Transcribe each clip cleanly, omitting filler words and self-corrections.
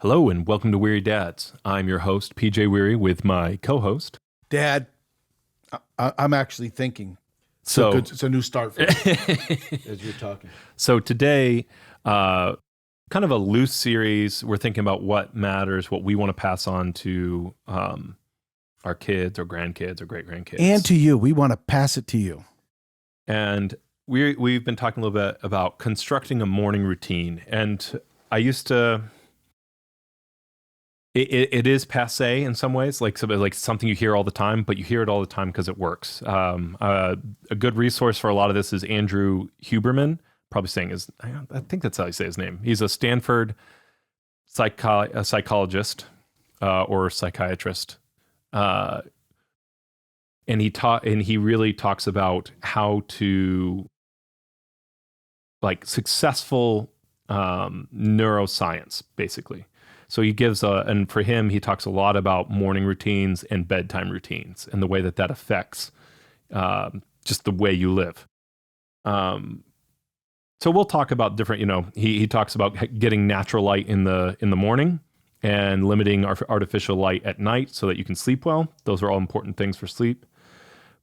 Hello and welcome to Wehry Dads. I'm your host, Pete Wehry, with my co-host. Dad, I'm actually thinking. So It's a new start for me as you're talking. So today, kind of a loose series. We're thinking about what matters, what we want to pass on to our kids or grandkids or great-grandkids. And to you. We want to pass it to you. And we've been talking a little bit about constructing a morning routine. And I used to... It is passé in some ways, like something you hear all the time, but you hear it all the time because it works. A good resource for a lot of this is Andrew Huberman, probably saying I think that's how you say his name. He's a Stanford psychologist or psychiatrist, and he really talks about how to successful neuroscience, basically. So he gives, and for him, he talks a lot about morning routines and bedtime routines and the way that affects just the way you live. So we'll talk about different, he talks about getting natural light in the morning and limiting artificial light at night so that you can sleep well. Those are all important things for sleep.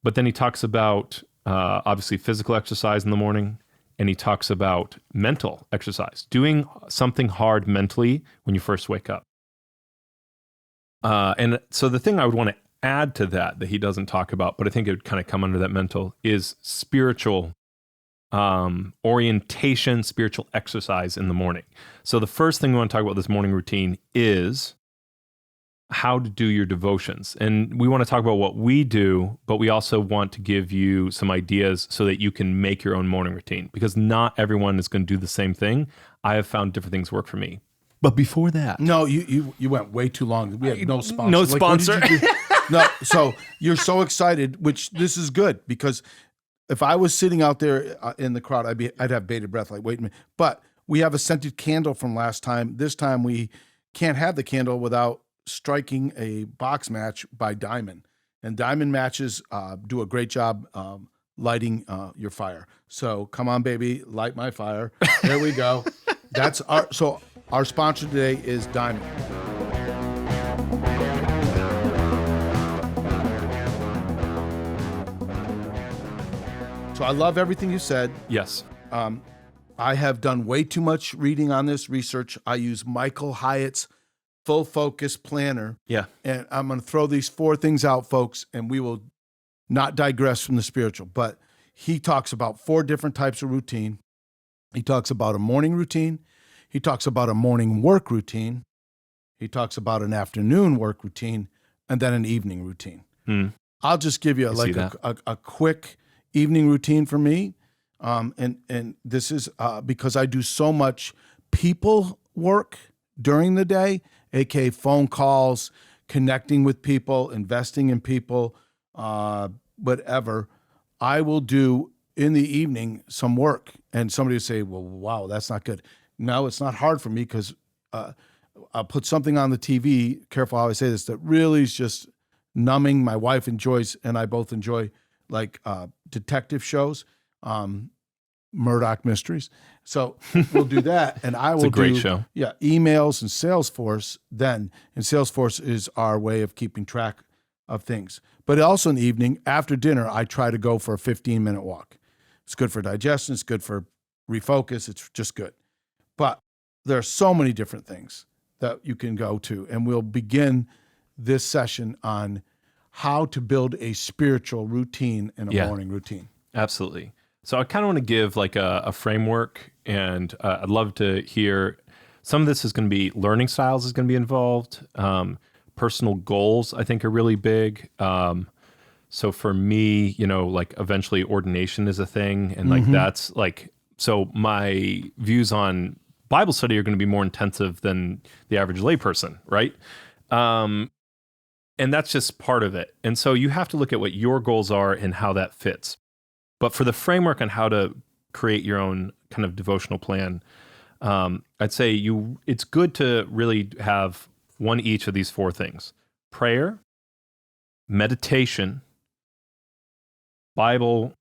But then he talks about, obviously, physical exercise in the morning. And he talks about mental exercise, doing something hard mentally when you first wake up. And so the thing I would want to add to that he doesn't talk about, but I think it would kind of come under that mental, is spiritual orientation, spiritual exercise in the morning. So the first thing we want to talk about this morning routine is how to do your devotions. And we want to talk about what we do, but we also want to give you some ideas so that you can make your own morning routine, because not everyone is going to do the same thing. I have found different things work for me. But before that... No, you went way too long. We have no sponsor. No sponsor. No, so you're so excited, which this is good, because if I was sitting out there in the crowd, I'd have bated breath, like, wait a minute. But we have a scented candle from last time. This time we can't have the candle without striking a box match by Diamond. And Diamond matches do a great job lighting your fire. So come on, baby, light my fire. There we go. So our sponsor today is Diamond. So I love everything you said. Yes. I have done way too much reading on this research. I use Michael Hyatt's Full Focus Planner. Yeah. And I'm going to throw these 4 things out, folks, and we will not digress from the spiritual. But he talks about 4 different types of routine. He talks about a morning routine. He talks about a morning work routine. He talks about an afternoon work routine, and then an evening routine. I'll just give you a quick evening routine for me. And this is because I do so much people work during the day, aka phone calls, connecting with people, investing in people, whatever. I will do in the evening some work. And somebody will say, well, wow, that's not good. No, it's not hard for me, because I'll put something on the TV, careful how I say this, that really is just numbing. My wife enjoys, and I both enjoy, detective shows, Murdoch Mysteries. So we'll do that, and I will do... It's a great show. Yeah, emails and Salesforce then. And Salesforce is our way of keeping track of things. But also in the evening, after dinner, I try to go for a 15-minute walk. It's good for digestion. It's good for refocus. It's just good. But there are so many different things that you can go to, and we'll begin this session on how to build a spiritual routine in a morning routine. Absolutely. So I kind of want to give a framework, and I'd love to hear, some of this is going to be learning styles is going to be involved. Personal goals, I think, are really big. So for me, eventually ordination is a thing. And that's so my views on Bible study are going to be more intensive than the average layperson, right? And that's just part of it. And so you have to look at what your goals are and how that fits. But for the framework on how to create your own kind of devotional plan, I'd say it's good to really have one each of these 4 things: prayer, meditation, Bible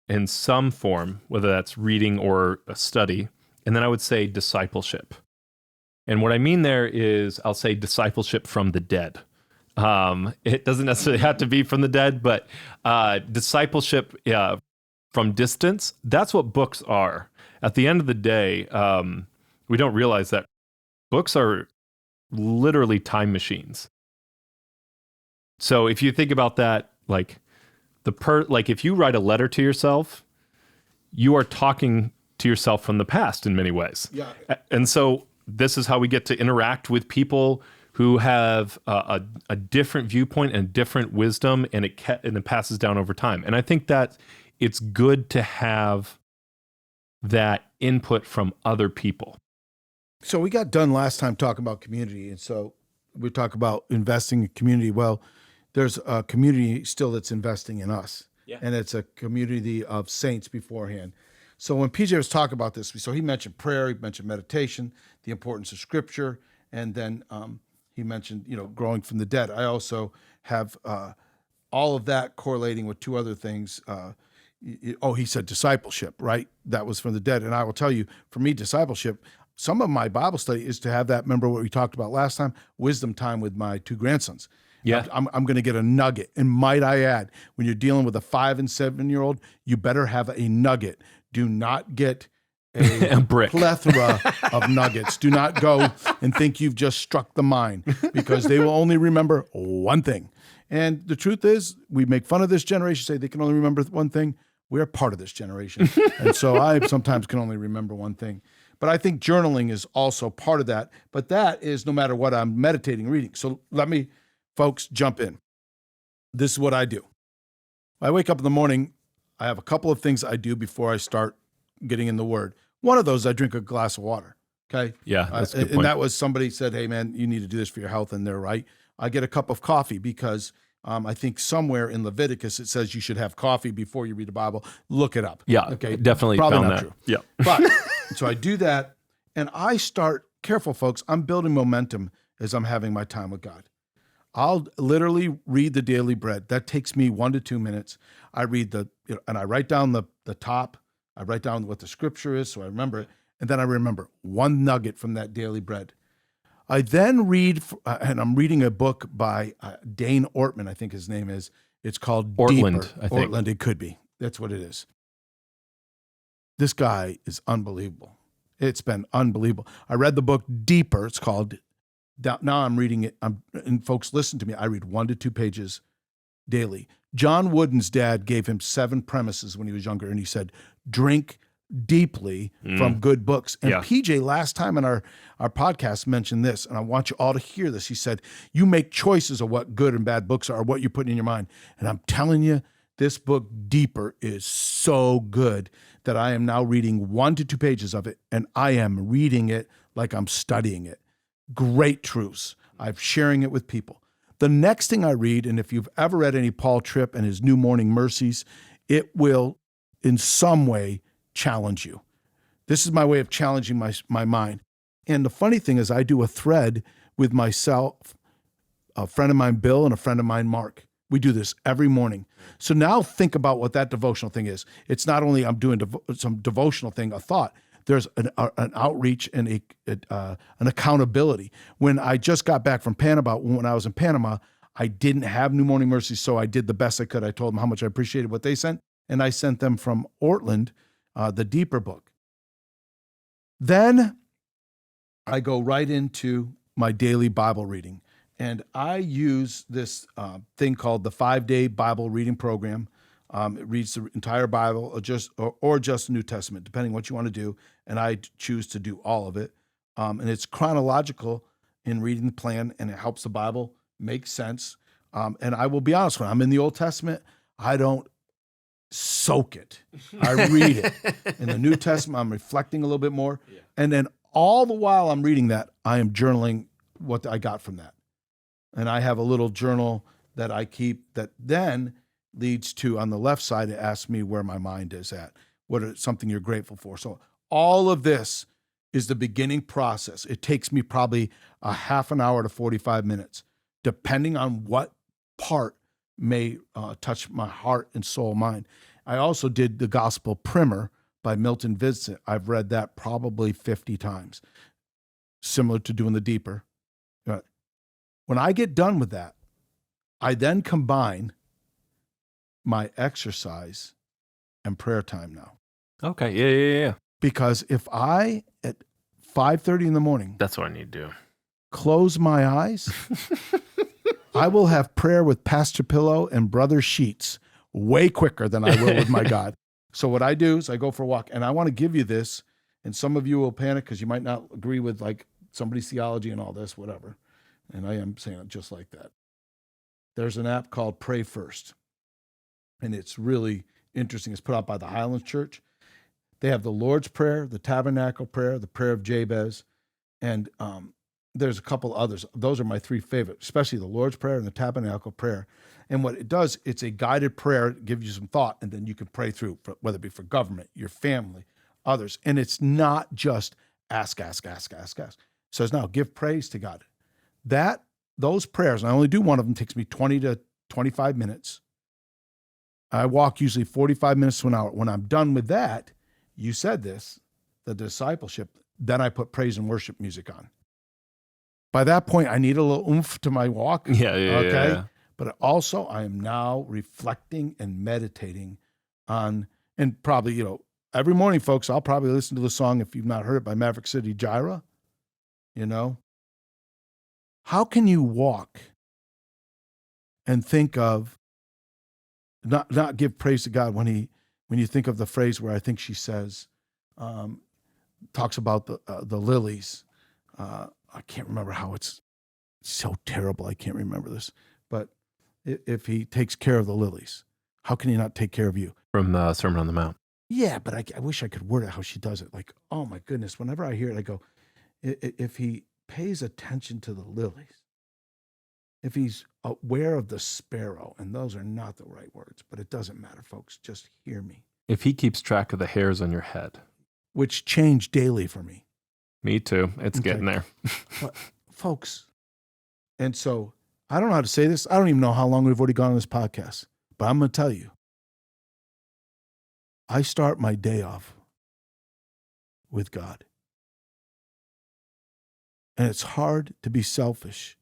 in some form, whether that's reading or a study, and then I would say discipleship. And what I mean there is, I'll say discipleship from the dead. It doesn't necessarily have to be from the dead, but discipleship from distance, that's what books are. At the end of the day, we don't realize that books are literally time machines. So if you think about that, like if you write a letter to yourself, you are talking to yourself from the past in many ways. Yeah. And so this is how we get to interact with people who have a different viewpoint and different wisdom, and it passes down over time. And I think that it's good to have that input from other people. So we got done last time talking about community, and so we talk about investing in community. Well, there's a community still that's investing in us, and it's a community of saints beforehand. So when PJ was talking about this, so he mentioned prayer, he mentioned meditation, the importance of Scripture, and then he mentioned, growing from the dead. I also have all of that correlating with two other things. He said discipleship, right? That was from the dead. And I will tell you, for me, discipleship, some of my Bible study is to have that, remember what we talked about last time, wisdom time with my two grandsons. Yeah. I'm going to get a nugget. And might I add, when you're dealing with a 5 and 7-year-old, you better have a nugget. Do not get a brick. Plethora of nuggets. Do not go and think you've just struck the mine, because they will only remember one thing. And the truth is, we make fun of this generation, say they can only remember one thing. We're part of this generation. And so I sometimes can only remember one thing. But I think journaling is also part of that. But that is no matter what I'm meditating, reading. So let me, folks, jump in. This is what I do. I wake up in the morning. I have a couple of things I do before I start getting in the Word. One of those, I drink a glass of water. Okay. Yeah, that's a good point. And that was somebody said, hey, man, you need to do this for your health. And they're right. I get a cup of coffee because I think somewhere in Leviticus it says you should have coffee before you read the Bible. Look it up. Yeah. Okay. Definitely Probably found not that. true. Yeah. But so I do that, and I start, careful folks, I'm building momentum as I'm having my time with God. I'll literally read the daily bread. That takes me 1 to 2 minutes. I read and I write down the top. I write down what the scripture is, so I remember it. And then I remember one nugget from that daily bread. I then read, and I'm reading a book by Dane Ortman, I think his name is. It's called Ortland, Deeper. I think. Ortland, it could be. That's what it is. This guy is unbelievable. It's been unbelievable. I read the book Deeper. It's called. Now I'm reading it. And folks, listen to me. I read 1 to 2 pages daily. John Wooden's dad gave him 7 premises when he was younger, and he said, drink deeply from good books. And PJ last time in our podcast mentioned this, and I want you all to hear this. He said, you make choices of what good and bad books are, what you're putting in your mind. And I'm telling you, this book Deeper is so good that I am now reading 1 to 2 pages of it, and I am reading it like I'm studying it. Great truths. I'm sharing it with people. The next thing I read, and if you've ever read any Paul Tripp and his New Morning Mercies, it will in some way challenge you. This is my way of challenging my mind. And the funny thing is I do a thread with myself, a friend of mine, Bill, and a friend of mine, Mark. We do this every morning. So now think about what that devotional thing is. It's not only I'm doing some devotional thing, a thought. There's an outreach and an accountability. When I just got back from Panama, when I was in Panama, I didn't have New Morning Mercy, so I did the best I could. I told them how much I appreciated what they sent, and I sent them from Ortland, the Deeper book. Then I go right into my daily Bible reading, and I use this thing called the 5-day Bible reading program. It reads the entire Bible or just the New Testament, depending what you want to do. And I choose to do all of it. And it's chronological in reading the plan, and it helps the Bible make sense. And I will be honest, when I'm in the Old Testament, I don't soak it. I read it. In the New Testament, I'm reflecting a little bit more. Yeah. And then all the while I'm reading that, I am journaling what I got from that. And I have a little journal that I keep that then leads to, on the left side, it asks me where my mind is at. What is something you're grateful for? So all of this is the beginning process. It takes me probably a half an hour to 45 minutes, depending on what part may touch my heart and soul mind. I also did the Gospel Primer by Milton Vincent. I've read that probably 50 times. similar to doing the deeper. When I get done with that, I then combine my exercise and prayer time now. Okay. Yeah. Because if I, at 5:30 in the morning, That's what I need to do. Close my eyes, I will have prayer with Pastor Pillow and Brother Sheets way quicker than I will with my God. So what I do is I go for a walk, and I want to give you this, and some of you will panic because you might not agree with like somebody's theology and all this, whatever. And I am saying it just like that. There's an app called Pray First, and it's really interesting. It's put out by the Highlands Church. They have the Lord's Prayer, the Tabernacle Prayer, the Prayer of Jabez, and there's a couple others. Those are my three favorites, especially the Lord's Prayer and the Tabernacle Prayer. And what it does, it's a guided prayer, it gives you some thought, and then you can pray through, whether it be for government, your family, others. And it's not just ask. It says, now give praise to God. Those prayers, and I only do one of them, takes me 20 to 25 minutes. I walk usually 45 minutes to an hour. When I'm done with that, you said this, the discipleship, then I put praise and worship music on. By that point, I need a little oomph to my walk. Yeah. But also, I am now reflecting and meditating on, and probably, every morning, folks, I'll probably listen to the song, if you've not heard it, by Maverick City, Jireh. How can you walk and think of, not give praise to God when you think of the phrase where I think she says, talks about the lilies. I can't remember how it's so terrible. I can't remember this. But if he takes care of the lilies, how can he not take care of you? From Sermon on the Mount. Yeah, but I wish I could word it how she does it. Like, oh my goodness, whenever I hear it, I go, if he pays attention to the lilies, if he's aware of the sparrow, and those are not the right words, but it doesn't matter, folks. Just hear me. If he keeps track of the hairs on your head. Which change daily for me. Me too. It's getting there. But, folks, and so I don't know how to say this. I don't even know how long we've already gone on this podcast, but I'm going to tell you. I start my day off with God. And it's hard to be selfish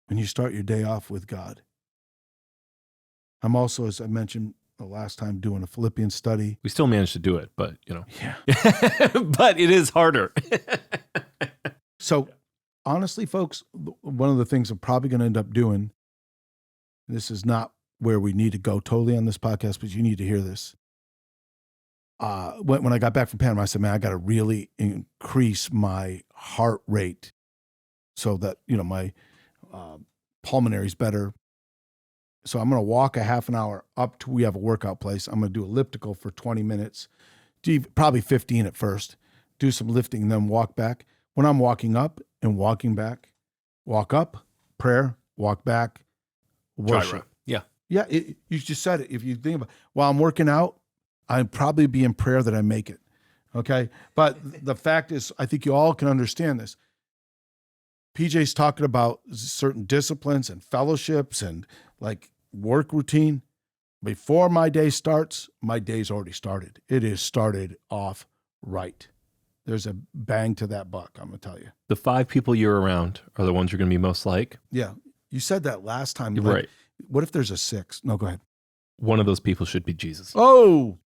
when you start your day off with God. I'm also, as I mentioned the last time, doing a Philippians study. We still managed to do it, but Yeah. But it is harder. So honestly, folks, one of the things I'm probably going to end up doing, this is not where we need to go totally on this podcast, but you need to hear this. When I got back from Panama, I said, man, I got to really increase my heart rate so that, my pulmonary is better. So I'm going to walk a half an hour up to, we have a workout place. I'm going to do elliptical for 20 minutes, probably 15 at first, do some lifting and then walk back. When I'm walking up and walking back, walk up, prayer, walk back, worship. Gyra. Yeah. Yeah, you just said it. If you think about it, while I'm working out, I'd probably be in prayer that I make it. Okay? But the fact is, I think you all can understand this. PJ's talking about certain disciplines and fellowships and like work routine. Before my day starts, my day's already started. It is started off right. There's a bang to that buck, I'm going to tell you. The 5 people you're around are the ones you're going to be most like. Yeah. You said that last time. Like, right. What if there's a 6? No, go ahead. One of those people should be Jesus. Oh,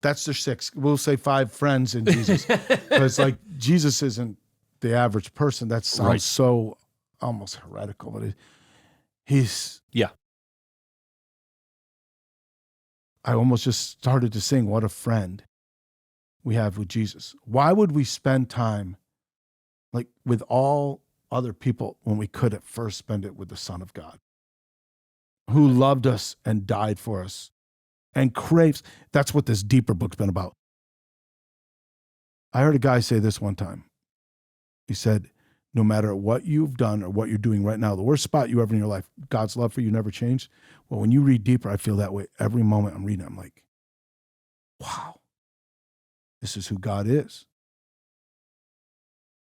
that's the 6. We'll say 5 friends in Jesus. Because like Jesus isn't the average person. That sounds so almost heretical, but he's... Yeah. I almost just started to sing, what a friend we have with Jesus. Why would we spend time like with all other people when we could at first spend it with the Son of God, who loved us and died for us and craves? That's what this deeper book's been about. I heard a guy say this one time. He said, no matter what you've done or what you're doing right now, the worst spot you ever in your life, God's love for you never changed. Well, when you read deeper, I feel that way every moment I'm reading. I'm like, wow, this is who God is.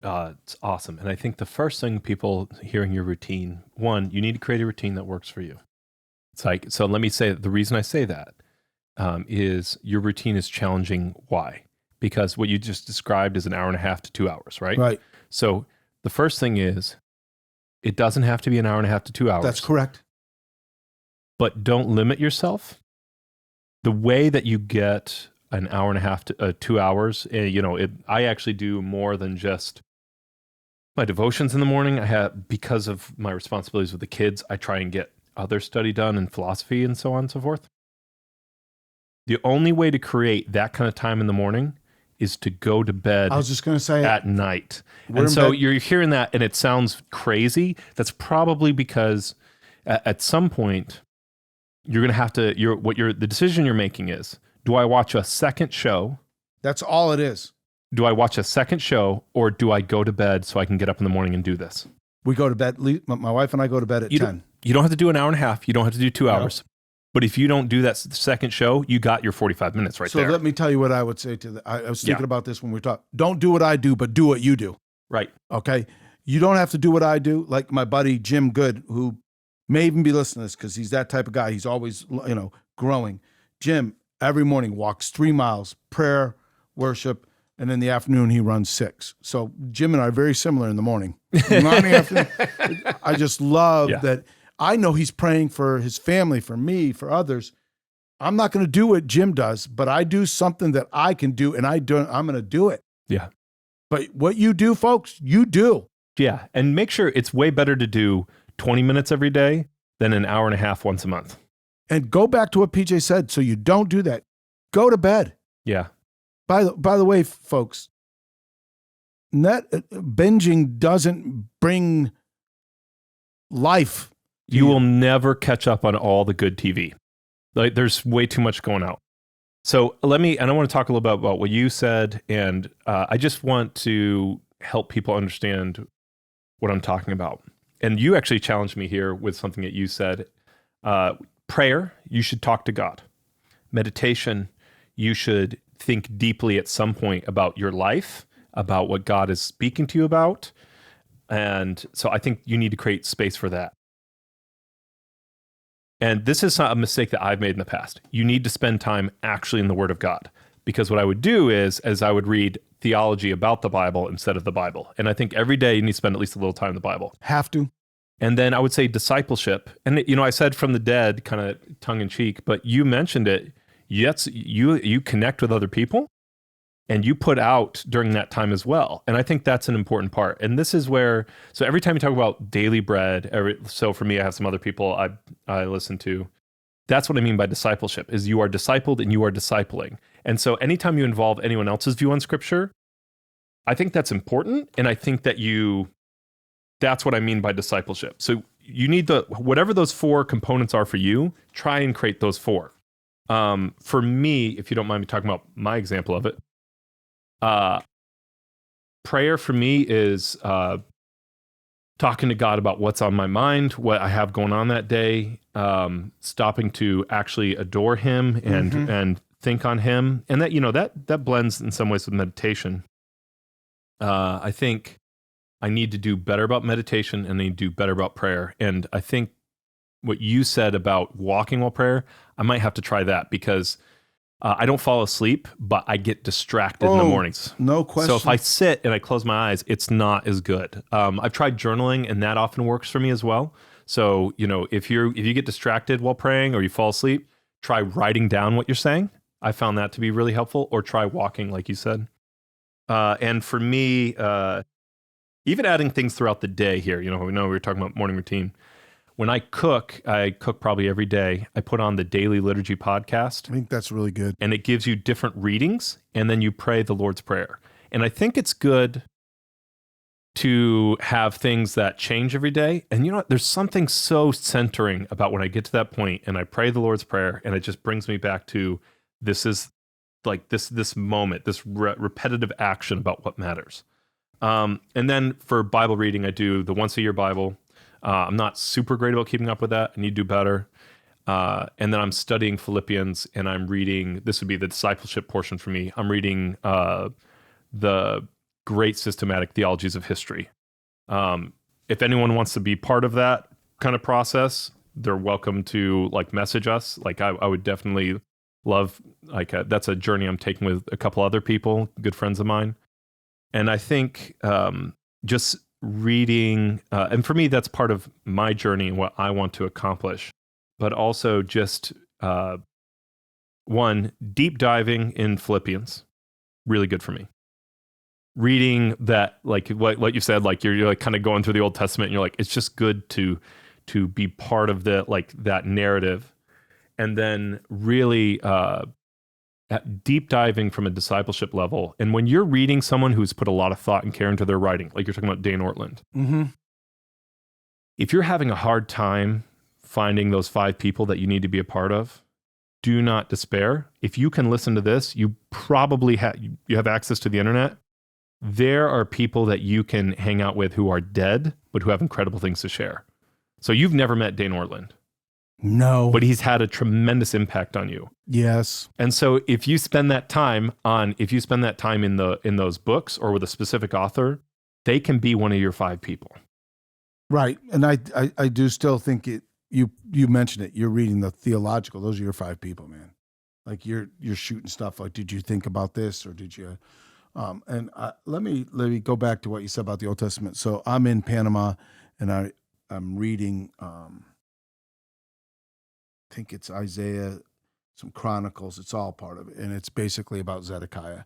It's awesome. And I think the first thing people hearing your routine, one, you need to create a routine that works for you. It's like, so let me say, the reason I say that is your routine is challenging. Why? because what you just described is an hour and a half to 2 hours, right? Right. So the first thing is, it doesn't have to be an hour and a half to 2 hours. That's correct. But don't limit yourself. The way that you get an hour and a half to 2 hours, I actually do more than just my devotions in the morning. Because of my responsibilities with the kids, I try and get other study done in philosophy and so on and so forth. The only way to create that kind of time in the morning is to go to bed I was just going to say at night. And so you're hearing that and it sounds crazy. That's probably because at some point you're going to have to, the decision you're making is, do I watch a second show? That's all it is. Do I watch a second show, or do I go to bed so I can get up in the morning and do this? We go to bed. My wife and I go to bed at 10. You don't have to do an hour and a half. You don't have to do 2 hours. But if you don't do that second show, you got your 45 minutes there. So let me tell you what I would say to I was thinking about this when we were talking. Don't do what I do, but do what you do. Right. Okay? You don't have to do what I do. Like my buddy Jim Good, who may even be listening to this because he's that type of guy. He's always, growing. Jim, every morning, walks 3 miles, prayer, worship, and in the afternoon, he runs 6. So Jim and I are very similar in the morning. Not in the afternoon. I just love that. I know he's praying for his family, for me, for others. I'm not going to do what Jim does, but I do something that I can do, and I'm going to do it. Yeah. But what you do, folks, you do. Yeah. And make sure it's way better to do 20 minutes every day than an hour and a half once a month. And go back to what PJ said. So you don't do that. Go to bed. Yeah. By the way, folks, binging doesn't bring life. You will never catch up on all the good TV. Like, there's way too much going out. So I want to talk a little bit about what you said, and I just want to help people understand what I'm talking about. And you actually challenged me here with something that you said. Prayer, you should talk to God. Meditation, you should think deeply at some point about your life, about what God is speaking to you about. And so I think you need to create space for that. And this is not a mistake that I've made in the past. You need to spend time actually in the Word of God. Because what I would do is I would read theology about the Bible instead of the Bible. And I think every day you need to spend at least a little time in the Bible. Have to. And then I would say discipleship. And, I said from the dead, kind of tongue in cheek, but you mentioned it. Yes, you connect with other people and you put out during that time as well. And I think that's an important part. And this is where, so every time you talk about daily bread, so for me, I have some other people I listen to. That's what I mean by discipleship, is you are discipled and you are discipling. And so anytime you involve anyone else's view on scripture, I think that's important. And I think that that's what I mean by discipleship. So you need whatever those 4 components are for you, try and create those 4. For me, if you don't mind me talking about my example of it, prayer for me is talking to God about what's on my mind, what I have going on that day, stopping to actually adore Him and think on Him, and that blends in some ways with meditation. I think I need to do better about meditation, and I need to do better about prayer. And I think what you said about walking while prayer, I might have to try that because I don't fall asleep, but I get distracted in the mornings. No question. So if I sit and I close my eyes, it's not as good. I've tried journaling, and that often works for me as well. So, if you get distracted while praying or you fall asleep, try writing down what you're saying. I found that to be really helpful, or try walking, like you said. And for me, even adding things throughout the day here, we were talking about morning routine. When I cook probably every day. I put on the Daily Liturgy podcast. I think that's really good. And it gives you different readings, and then you pray the Lord's Prayer. And I think it's good to have things that change every day. And there's something so centering about when I get to that point and I pray the Lord's Prayer, and it just brings me back to this is like this moment, this repetitive action about what matters. And then for Bible reading, I do the once a year Bible. I'm not super great about keeping up with that. I need to do better. And then I'm studying Philippians, and I'm reading, this would be the discipleship portion for me. I'm reading the great systematic theologies of history. If anyone wants to be part of that kind of process, they're welcome to message us. I would definitely Love, that's a journey I'm taking with a couple other people, good friends of mine. And I think just reading, and for me, that's part of my journey and what I want to accomplish, but also just one, deep diving in Philippians, really good for me. Reading that, like what you said, like you're like kind of going through the Old Testament and you're like, it's just good to be part of the, like that narrative. And then really deep diving from a discipleship level. And when you're reading someone who's put a lot of thought and care into their writing, like you're talking about Dane Ortland, if you're having a hard time finding those 5 people that you need to be a part of, do not despair. If you can listen to this, you probably you have access to the internet. There are people that you can hang out with who are dead, but who have incredible things to share. So you've never met Dane Ortland. No. But he's had a tremendous impact on you. Yes. And so if you spend that time in those books or with a specific author, they can be one of your 5 people. Right. And I do still think you mentioned it. You're reading the theological. Those are your 5 people, man. Like you're shooting stuff like, did you think about this or did you? Let me go back to what you said about the Old Testament. So I'm in Panama and I'm reading, I think it's Isaiah, some Chronicles. It's all part of it. And it's basically about Zedekiah.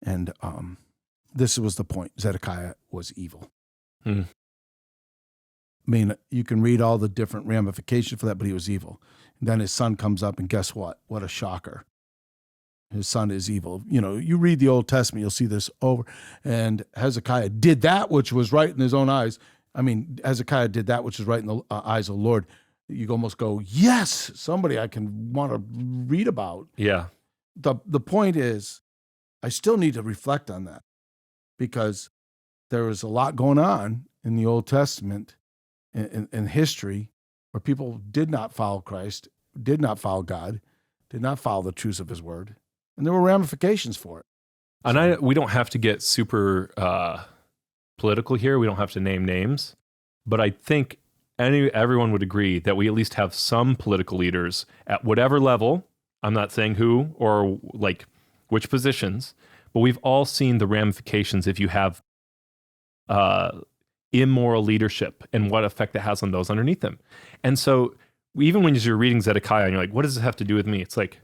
And this was the point. Zedekiah was evil. I mean, you can read all the different ramifications for that, but he was evil. And then his son comes up and guess what? What a shocker. His son is evil. You know, you read the Old Testament, you'll see this over. And Hezekiah did that which was right in his own eyes. I mean, Hezekiah did that which is right in the eyes of the Lord. You almost go, yes, somebody I can want to read about. Yeah. The point is, I still need to reflect on that because there was a lot going on in the Old Testament in history where people did not follow Christ, did not follow God, did not follow the truths of his word. And there were ramifications for it. And we don't have to get super political here. We don't have to name names. But I think everyone would agree that we at least have some political leaders at whatever level. I'm not saying who or like which positions, but we've all seen the ramifications if you have immoral leadership and what effect that has on those underneath them. And so even when you're reading Zedekiah and you're like, what does this have to do with me? It's like,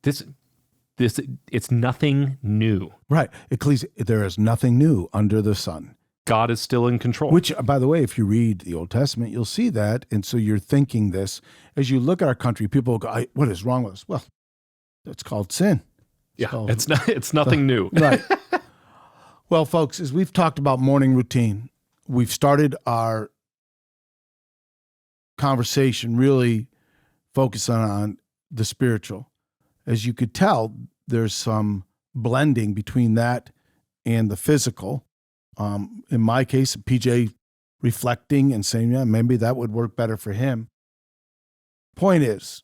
it's nothing new. Right. There is nothing new under the sun. God is still in control. Which, by the way, if you read the Old Testament, you'll see that. And so you're thinking this. As you look at our country, people go, what is wrong with us? Well, it's called sin. It's nothing new. Right. Well, folks, as we've talked about morning routine, we've started our conversation really focusing on the spiritual. As you could tell, there's some blending between that and the physical. In my case, PJ reflecting and saying, yeah, maybe that would work better for him. Point is,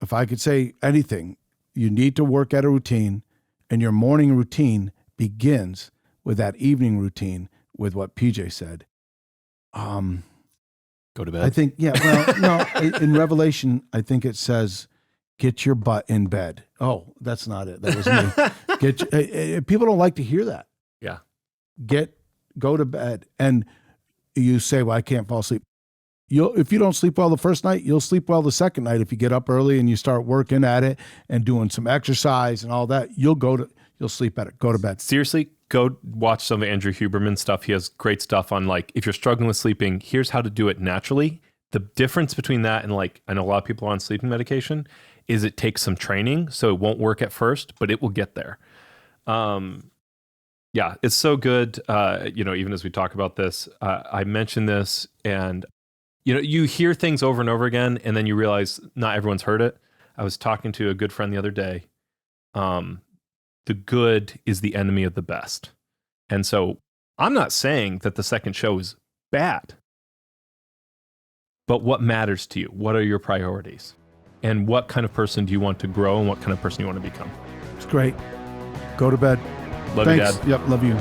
if I could say anything, you need to work at a routine, and your morning routine begins with that evening routine with what PJ said. Go to bed. I think, in Revelation, I think it says, get your butt in bed. Oh, that's not it. That was me. People don't like to hear that. Yeah. Go to bed. And you say, well, I can't fall asleep. If you don't sleep well the first night, you'll sleep well the second night. If you get up early and you start working at it and doing some exercise and all that, you'll sleep better. Go to bed. Seriously, go watch some of Andrew Huberman's stuff. He has great stuff on, like, if you're struggling with sleeping, here's how to do it naturally. The difference between that and, like, I know a lot of people are on sleeping medication is it takes some training, so it won't work at first, but it will get there. Yeah, it's so good. Even as we talk about this, I mentioned this, and you hear things over and over again, and then you realize not everyone's heard it. I was talking to a good friend the other day. The good is the enemy of the best, and so I'm not saying that the second show is bad, but what matters to you? What are your priorities? And what kind of person do you want to grow, and what kind of person you want to become? It's great. Go to bed. Love Thanks. you, Dad. Yep, love you.